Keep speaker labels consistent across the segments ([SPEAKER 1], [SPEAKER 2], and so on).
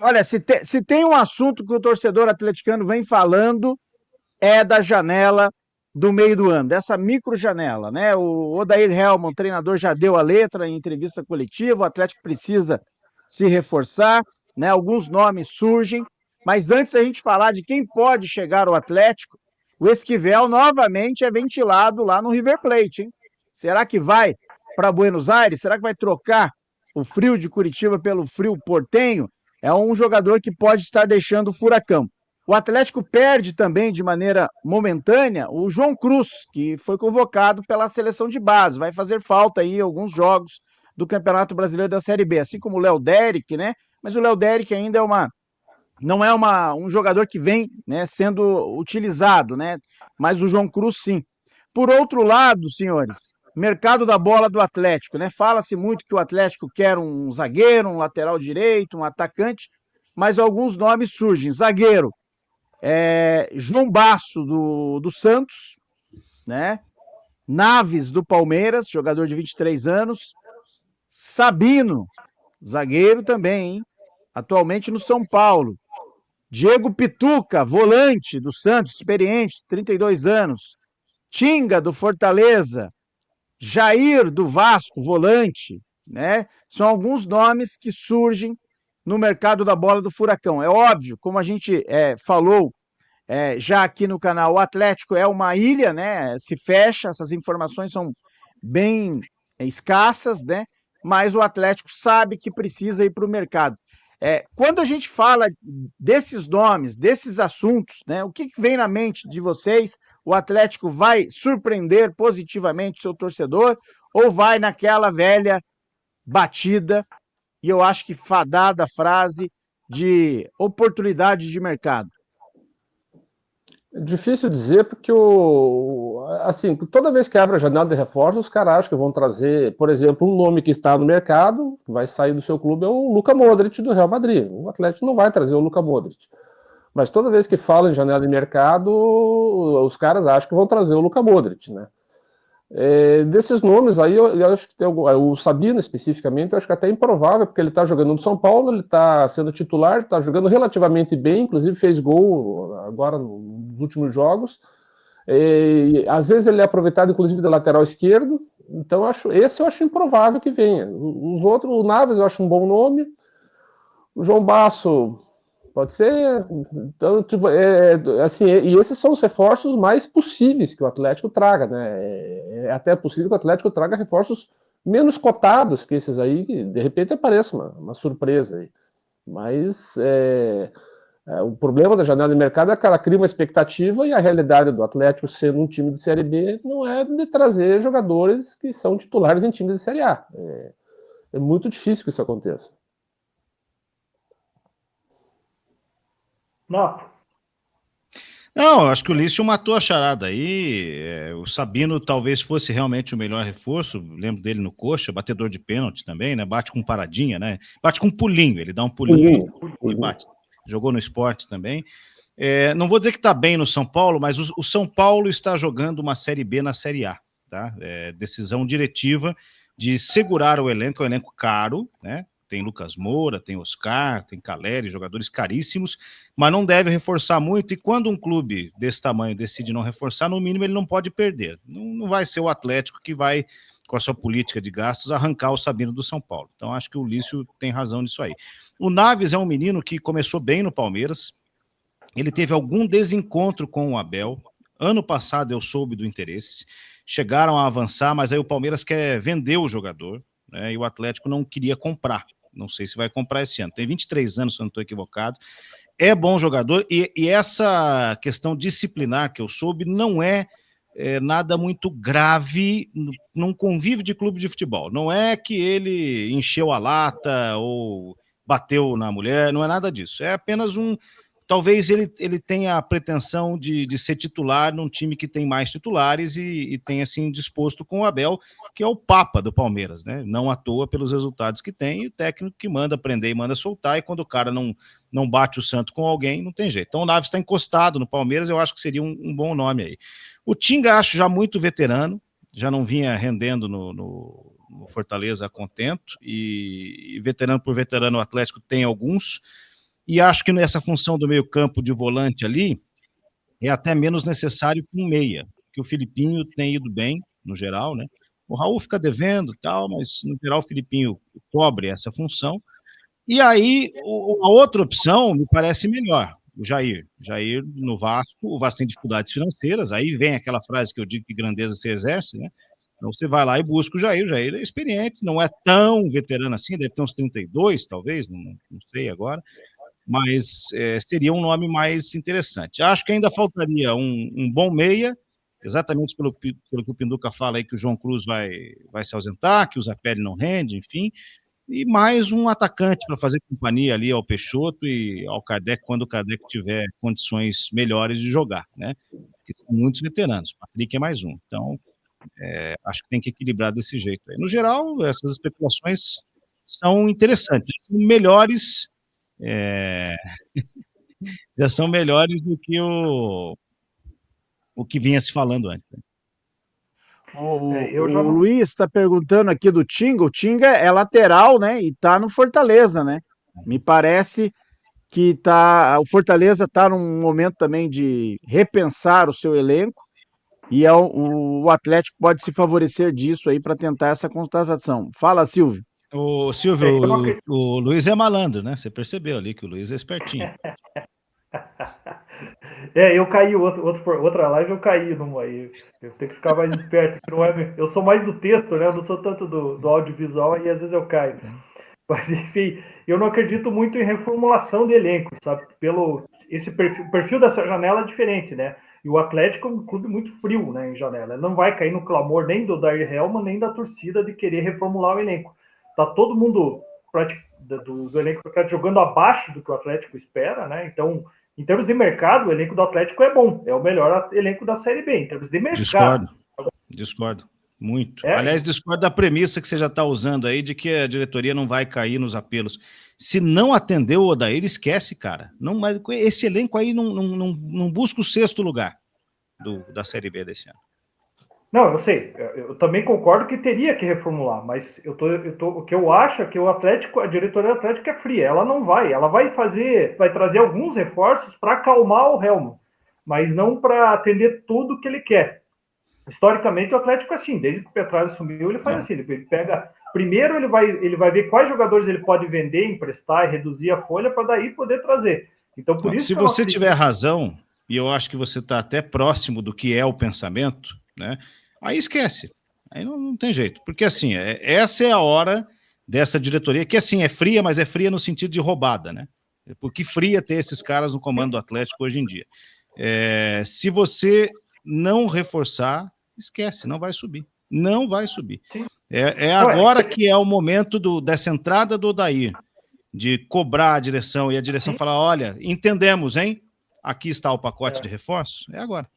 [SPEAKER 1] Olha, se tem um assunto que o torcedor atleticano vem falando, é da janela do meio do ano, dessa micro janela, né? O Odair Hellmann, treinador, já deu a letra em entrevista coletiva, o Atlético precisa se reforçar, né? Alguns nomes surgem, mas antes da gente falar de quem pode chegar ao Atlético, o Esquivel novamente é ventilado lá no River Plate, hein? Será que vai para Buenos Aires? Será que vai trocar o frio de Curitiba pelo frio portenho? É um jogador que pode estar deixando o Furacão. O Atlético perde também de maneira momentânea o João Cruz, que foi convocado pela seleção de base, vai fazer falta aí em alguns jogos do Campeonato Brasileiro da Série B, assim como o Léo Derick, né? Mas o Léo Derick ainda não é um jogador que vem, né, sendo utilizado, né? Mas o João Cruz sim. Por outro lado, senhores, mercado da bola do Atlético, né? Fala-se muito que o Atlético quer um zagueiro, um lateral direito, um atacante, mas alguns nomes surgem. Zagueiro, João Basso do Santos, né? Naves do Palmeiras, jogador de 23 anos. Sabino, zagueiro também, hein? Atualmente no São Paulo. Diego Pituca, volante do Santos, experiente, 32 anos. Tinga do Fortaleza. Jair do Vasco, volante, né? São alguns nomes que surgem no mercado da bola do Furacão. É óbvio, como a gente falou já aqui no canal, o Atlético é uma ilha, né? Se fecha, essas informações são bem escassas, né? Mas o Atlético sabe que precisa ir para o mercado. Quando a gente fala desses nomes, desses assuntos, né? O que vem na mente de vocês? O Atlético vai surpreender positivamente o seu torcedor ou vai naquela velha batida e eu acho que fadada frase de oportunidade de mercado?
[SPEAKER 2] É difícil dizer porque assim, toda vez que abre a janela de reforços, os caras acham que vão trazer, por exemplo, um nome que está no mercado, que vai sair do seu clube, é o Luka Modric do Real Madrid. O Atlético não vai trazer o Luka Modric. Mas toda vez que fala em janela de mercado, os caras acham que vão trazer o Luka Modric, né? Desses nomes aí, eu acho que tem o Sabino especificamente, eu acho que até é improvável, porque ele está jogando no São Paulo, ele está sendo titular, está jogando relativamente bem, inclusive fez gol agora nos últimos jogos. Às vezes ele é aproveitado, inclusive, da lateral esquerdo, então esse eu acho improvável que venha. Os outros, o Naves eu acho um bom nome, o João Basso pode ser. Então, tipo, assim, e esses são os reforços mais possíveis que o Atlético traga, né? É até possível que o Atlético traga reforços menos cotados que esses aí, que de repente apareça uma surpresa aí. Mas o problema da janela de mercado é que ela cria uma expectativa e a realidade do Atlético sendo um time de Série B não é de trazer jogadores que são titulares em times de Série A. É muito difícil que isso aconteça.
[SPEAKER 3] Não.
[SPEAKER 4] Não, acho que o Lício matou a charada aí. O Sabino talvez fosse realmente o melhor reforço. Lembro dele no Coxa, batedor de pênalti também, né? Bate com paradinha, né? Bate com pulinho, ele dá um pulinho e bate. Jogou no Sport também. Não vou dizer que está bem no São Paulo, mas o São Paulo está jogando uma Série B na Série A, tá? Decisão diretiva de segurar o elenco, é um elenco caro, né? Tem Lucas Moura, tem Oscar, tem Caleri, jogadores caríssimos, mas não deve reforçar muito, e quando um clube desse tamanho decide não reforçar, no mínimo ele não pode perder. Não vai ser o Atlético que vai, com a sua política de gastos, arrancar o Sabino do São Paulo. Então acho que o Lício tem razão nisso aí. O Naves é um menino que começou bem no Palmeiras, ele teve algum desencontro com o Abel. Ano passado eu soube do interesse, chegaram a avançar, mas aí o Palmeiras quer vender o jogador, né, e o Atlético não queria comprar. Não sei se vai comprar esse ano. Tem 23 anos, se eu não estou equivocado. É bom jogador e essa questão disciplinar que eu soube não é nada muito grave num convívio de clube de futebol. Não é que ele encheu a lata ou bateu na mulher, não é nada disso. É apenas talvez ele tenha a pretensão de ser titular num time que tem mais titulares e tenha assim disposto com o Abel, que é o papa do Palmeiras, né? Não à toa pelos resultados que tem, e o técnico que manda prender e manda soltar, e quando o cara não bate o santo com alguém, não tem jeito. Então o Naves está encostado no Palmeiras, eu acho que seria um bom nome aí. O Tinga acho já muito veterano, já não vinha rendendo no Fortaleza a contento, e veterano por veterano o Atlético tem alguns. e acho que nessa função do meio campo de volante ali, é até menos necessário que um meia, que o Filipinho tem ido bem, no geral, né? O Raul fica devendo e tal, mas no geral o Filipinho cobre essa função. E aí, a outra opção me parece melhor, o Jair. Jair no Vasco, o Vasco tem dificuldades financeiras, aí vem aquela frase que eu digo que grandeza se exerce, né? Então você vai lá e busca o Jair é experiente, não é tão veterano assim, deve ter uns 32, talvez, não sei agora, mas seria um nome mais interessante. Acho que ainda faltaria um bom meia, exatamente pelo que o Pinduca fala aí, que o João Cruz vai se ausentar, que o Zapelli não rende, enfim, e mais um atacante para fazer companhia ali ao Peixoto e ao Kardec, quando o Kardec tiver condições melhores de jogar, né? Porque são muitos veteranos, o Patrick é mais um. Então, acho que tem que equilibrar desse jeito aí. No geral, essas especulações são interessantes, são melhores, já são melhores do que o que vinha se falando antes, né?
[SPEAKER 1] O Luiz está perguntando aqui do Tinga. O Tinga é lateral, né? E está no Fortaleza, né? Me parece que o Fortaleza está num momento também de repensar o seu elenco e o Atlético pode se favorecer disso aí para tentar essa contratação. Fala, Silvio.
[SPEAKER 4] O Silvio, o Luiz é malandro, né? Você percebeu ali que o Luiz é espertinho.
[SPEAKER 3] Eu caí, outra live eu caí numa aí. Eu tenho que ficar mais esperto. Não é, eu sou mais do texto, né? Eu não sou tanto do audiovisual e às vezes eu caio. Mas enfim, eu não acredito muito em reformulação de elenco, sabe? O perfil dessa janela é diferente, né? E o Atlético é um clube muito frio, né, em janela. Ele não vai cair no clamor nem do Dair Helman, nem da torcida de querer reformular o elenco. Tá todo mundo do elenco jogando abaixo do que o Atlético espera, né? Então, em termos de mercado, o elenco do Atlético é bom. É o melhor elenco da Série B. Em termos de mercado...
[SPEAKER 4] Discordo. Muito. Aliás, discordo da premissa que você já está usando aí de que a diretoria não vai cair nos apelos. Se não atender o Odair, esquece, cara. Não, esse elenco aí não busca o 6º lugar da Série B desse ano.
[SPEAKER 3] Não, eu sei. Eu também concordo que teria que reformular, mas o que eu acho é que a diretoria do Atlético é fria. Ela não vai. Ela vai trazer alguns reforços para acalmar o Helman, mas não para atender tudo que ele quer. Historicamente, o Atlético é assim, desde que o Petralha assumiu, ele faz assim, ele pega, primeiro ele vai ver quais jogadores ele pode vender, emprestar e reduzir a folha para daí poder trazer. Então, por isso
[SPEAKER 4] se você tiver razão, e eu acho que você está até próximo do que é o pensamento, né? Aí esquece, aí não tem jeito, porque assim, essa é a hora dessa diretoria, que assim, é fria, mas é fria no sentido de roubada, né? Porque fria ter esses caras no comando do Atlético hoje em dia. Se você não reforçar, esquece, não vai subir. Não vai subir. É agora que é o momento dessa entrada do Odair, de cobrar a direção e a direção falar, olha, entendemos, hein? Aqui está o pacote de reforços. É agora.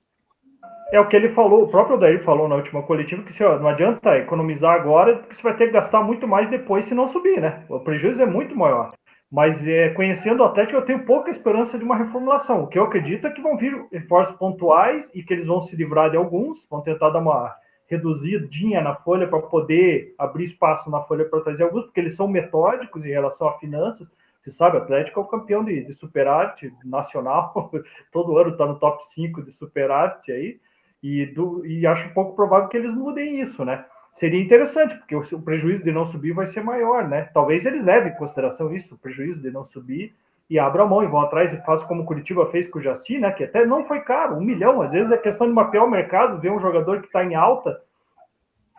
[SPEAKER 3] É o que ele falou, o próprio Odair falou na última coletiva, que não adianta economizar agora, porque você vai ter que gastar muito mais depois se não subir, né? O prejuízo é muito maior. Mas conhecendo o Atlético, eu tenho pouca esperança de uma reformulação. O que eu acredito é que vão vir reforços pontuais e que eles vão se livrar de alguns, vão tentar dar uma reduzidinha na folha para poder abrir espaço na folha para trazer alguns, porque eles são metódicos em relação a finanças. Você sabe, o Atlético é o campeão de superávit nacional, todo ano está no top 5 de superávit aí, e acho pouco provável que eles mudem isso, né? Seria interessante, porque o prejuízo de não subir vai ser maior, né? Talvez eles levem em consideração isso, o prejuízo de não subir, e abram a mão e vão atrás e façam como o Curitiba fez com o Jaci, né? Que até não foi caro, 1 milhão. Às vezes é questão de mapear o mercado, ver um jogador que está em alta.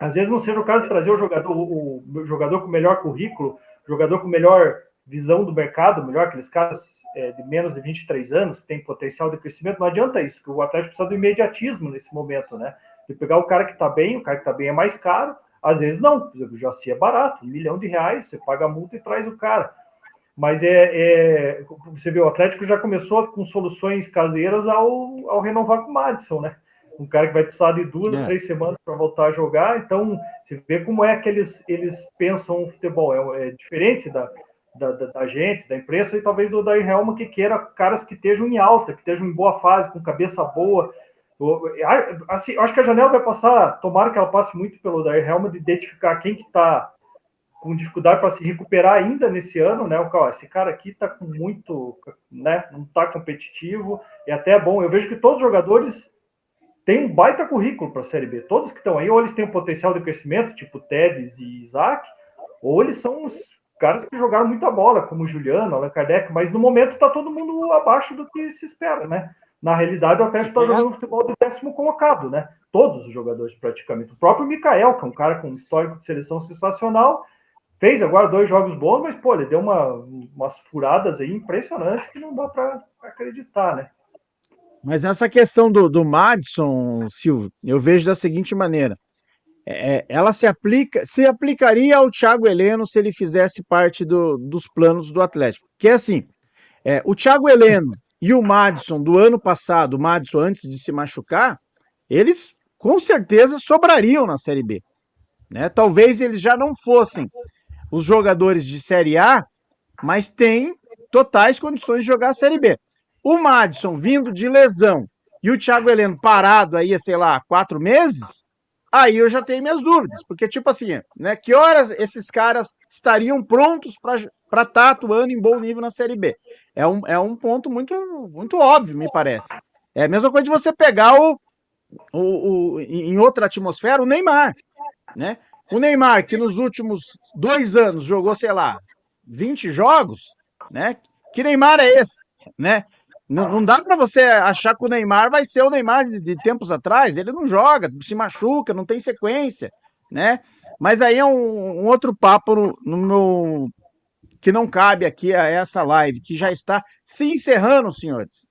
[SPEAKER 3] Às vezes não seja o caso de trazer o jogador com melhor currículo, jogador com melhor visão do mercado, melhor aqueles caras de menos de 23 anos, que tem potencial de crescimento. Não adianta isso, que o Atlético precisa do imediatismo nesse momento, né? De pegar o cara que está bem, o cara que está bem é mais caro, às vezes não. Por exemplo, o Jaci é barato, R$1 milhão, você paga a multa e traz o cara. Mas você vê, o Atlético já começou com soluções caseiras ao renovar com o Madison, né? Um cara que vai precisar de 2, 3 semanas para voltar a jogar. Então, você vê como é que eles pensam o futebol. É diferente da gente, da imprensa, e talvez do Odair Helman, que queira caras que estejam em alta, que estejam em boa fase, com cabeça boa. Assim, acho que a janela vai passar, tomara que ela passe muito pelo Odair Helman, de identificar quem que está com dificuldade para se recuperar ainda nesse ano, né? Esse cara aqui tá com muito, né? Não tá competitivo, é até bom. Eu vejo que todos os jogadores têm um baita currículo para a Série B. Todos que estão aí, ou eles têm um potencial de crescimento, tipo Tevez e Isaac, ou eles são os caras que jogaram muita bola, como o Juliano, Allan Kardec, mas no momento está todo mundo abaixo do que se espera, né? Na realidade, o Atlético está jogando futebol do 10º colocado, né? Todos os jogadores praticamente. O próprio Mikael, que é um cara com um histórico de seleção sensacional, fez agora 2 jogos bons, mas, pô, ele deu umas furadas aí impressionantes que não dá para acreditar, né?
[SPEAKER 1] Mas essa questão do Madison, Silvio, eu vejo da seguinte maneira. Ela se aplicaria ao Thiago Heleno se ele fizesse parte dos planos do Atlético. Que é assim, o Thiago Heleno e o Madison do ano passado, o Madison antes de se machucar, eles com certeza sobrariam na Série B. Né? Talvez eles já não fossem os jogadores de Série A, mas têm totais condições de jogar a Série B. O Madison vindo de lesão e o Thiago Heleno parado aí, sei lá, 4 meses, aí eu já tenho minhas dúvidas, porque tipo assim, né, que horas esses caras estariam prontos para estar atuando em bom nível na Série B? É um ponto muito, muito óbvio, me parece. É a mesma coisa de você pegar em outra atmosfera, o Neymar, né? O Neymar, que nos últimos 2 anos jogou, sei lá, 20 jogos, né? Que Neymar é esse, né? Não dá para você achar que o Neymar vai ser o Neymar de tempos atrás. Ele não joga, se machuca, não tem sequência, né? Mas aí é um outro papo que não cabe aqui a essa live, que já está se encerrando, senhores.